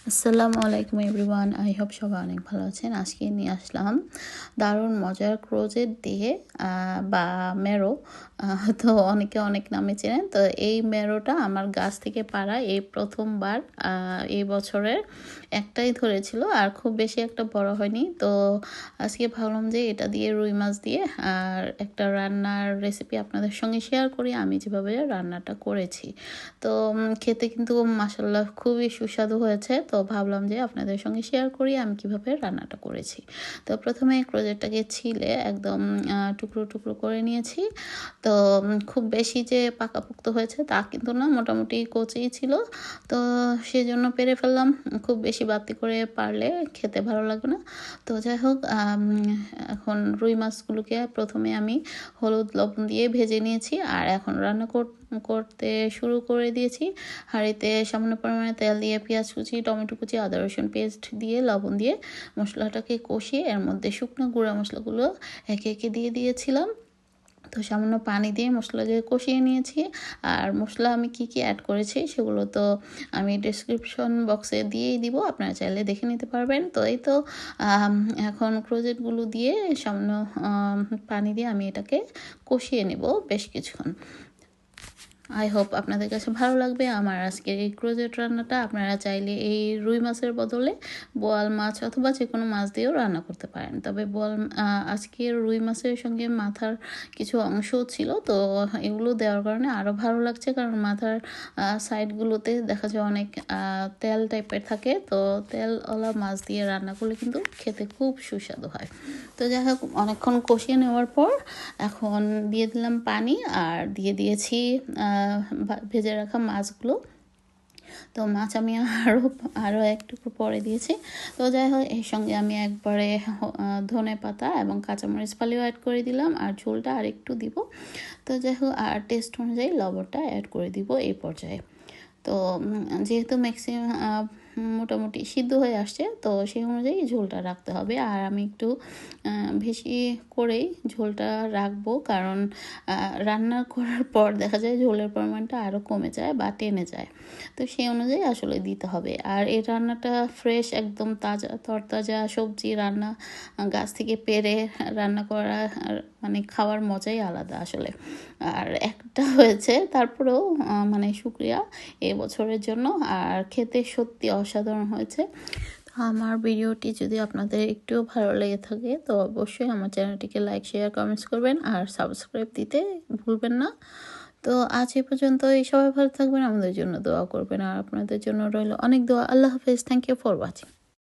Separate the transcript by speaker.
Speaker 1: আসসালামু আলাইকুম everyone, I hope সবাই অনেক ভালো আছেন। আজকে নিয়ে আসলাম দারুণ মজার ক্রোজেট দিয়ে বা মেরো, তো অনেকে অনেক নামে চেনেন। তো এই মেরোটা আমার গাছ থেকে পাড়া, এই প্রথমবার এই বছরের একটাই ধরেছিল, আর খুব বেশি একটা বড় হয়নি। তো আজকে ভাবলাম যে এটা দিয়ে রুই মাছ দিয়ে আর একটা রান্নার রেসিপি আপনাদের সঙ্গে শেয়ার করি, আমি যেভাবে রান্নাটা করেছি। তো খেতে কিন্তু মাশাআল্লাহ খুবই সুস্বাদু হয়েছে। তো ভাবলাম যে আপনাদের সঙ্গে শেয়ার করি আমি কিভাবে রান্নাটা করেছি। তো প্রথমে ক্রোজেটটাকে ছিলে একদম টুকরো টুকরো করে নিয়েছি। তো খুব বেশি যে পাকাপোক্ত হয়েছে তা কিন্তু না, মোটামুটি কচিই ছিল। তো সেজন্য পেরে ফেললাম। খুব বেশি বাড়তি করে পারলে খেতে ভালো লাগবে না। তো যাই হোক, এখন রুই মাছগুলোকে প্রথমে আমি হলুদ লবণ দিয়ে ভেজে নিয়েছি, আর এখন রান্না করতে শুরু করে দিয়েছি। হাঁড়িতে সামান্য পরিমাণে তেল দিয়ে পেঁয়াজ কুচি, টমেটো কুচি, আদা রসুন পেস্ট দিয়ে লবণ দিয়ে মশলাটাকে কষিয়ে এর মধ্যে শুকনো গুঁড়া মশলাগুলো একে একে দিয়ে দিয়েছিলাম। তো সামান্য পানি দিয়ে মশলাকে কষিয়ে নিয়েছি। আর মশলা আমি কি কি অ্যাড করেছি সেগুলো তো আমি ডিসক্রিপশন বক্সে দিয়েই দিব, আপনারা চাইলে দেখে নিতে পারবেন। তো এই তো এখন ক্রোজেটগুলো দিয়ে সামান্য পানি দিয়ে আমি এটাকে কষিয়ে নেব বেশ কিছুক্ষণ। আই হোপ আপনাদের কাছে ভালো লাগবে আমার আজকের এই ক্রোজেট রান্নাটা। আপনারা চাইলে এই রুই মাছের বদলে বোয়াল মাছ অথবা যে কোনো মাছ দিয়েও রান্না করতে পারেন। তবে আজকের রুই মাছের সঙ্গে মাথার কিছু অংশও ছিল, তো এগুলো দেওয়ার কারণে আরও ভালো লাগছে, কারণ মাথার সাইডগুলোতে দেখা যায় অনেক তেল টাইপের থাকে। তো তেলওয়ালা মাছ দিয়ে রান্না করলে কিন্তু খেতে খুব সুস্বাদু হয়। তো যাই হোক, অনেকক্ষণ কষিয়ে নেওয়ার পর এখন দিয়ে দিলাম পানি, আর দিয়ে দিয়েছি ভেজে রাখা মাছগুলো। তো মাছ আমি আরও একটু পরে দিয়েছি। তো যাই হোক, এর সঙ্গে আমি একবারে ধনে পাতা এবং কাঁচামরিচ ফালিও অ্যাড করে দিলাম, আর ঝোলটা আর একটু দিব। তো যাই হোক, আর টেস্ট অনুযায়ী লবণটা অ্যাড করে দিব এই পর্যায়ে। তো যেহেতু ম্যাক্সিমাম মোটামুটি সিদ্ধ হয়ে আসছে, তো সেই অনুযায়ী ঝোলটা রাখতে হবে। আর আমি একটু বেশি করেই ঝোলটা রাখবো, কারণ রান্না করার পর দেখা যায় ঝোলের পরিমাণটা আরও কমে যায় বা টেনে যায়। তো সেই অনুযায়ী আসলে দিতে হবে। আর এই রান্নাটা ফ্রেশ, একদম তাজা তরতাজা সবজি রান্না, গাছ থেকে পেড়ে রান্না করা, মানে খাওয়ার মজাই আলাদা আসলে। আর একটা হয়েছে, তারপরেও মানে শুকরিয়া এবছরের জন্য। আর খেতে সত্যি অসাধারণ হয়েছে। আমার ভিডিওটি যদি আপনাদের একটুও ভালো লেগে থাকে তো অবশ্যই আমার চ্যানেলটিকে লাইক, শেয়ার, কমেন্টস করবেন, আর সাবস্ক্রাইব দিতে ভুলবেন না। তো আজ এই পর্যন্তই। সবাই ভালো থাকবেন, আমাদের জন্য দোয়া করবেন, আর আপনাদের জন্য রইল অনেক দোয়া। আল্লাহ হাফেজ। Thank you for watching.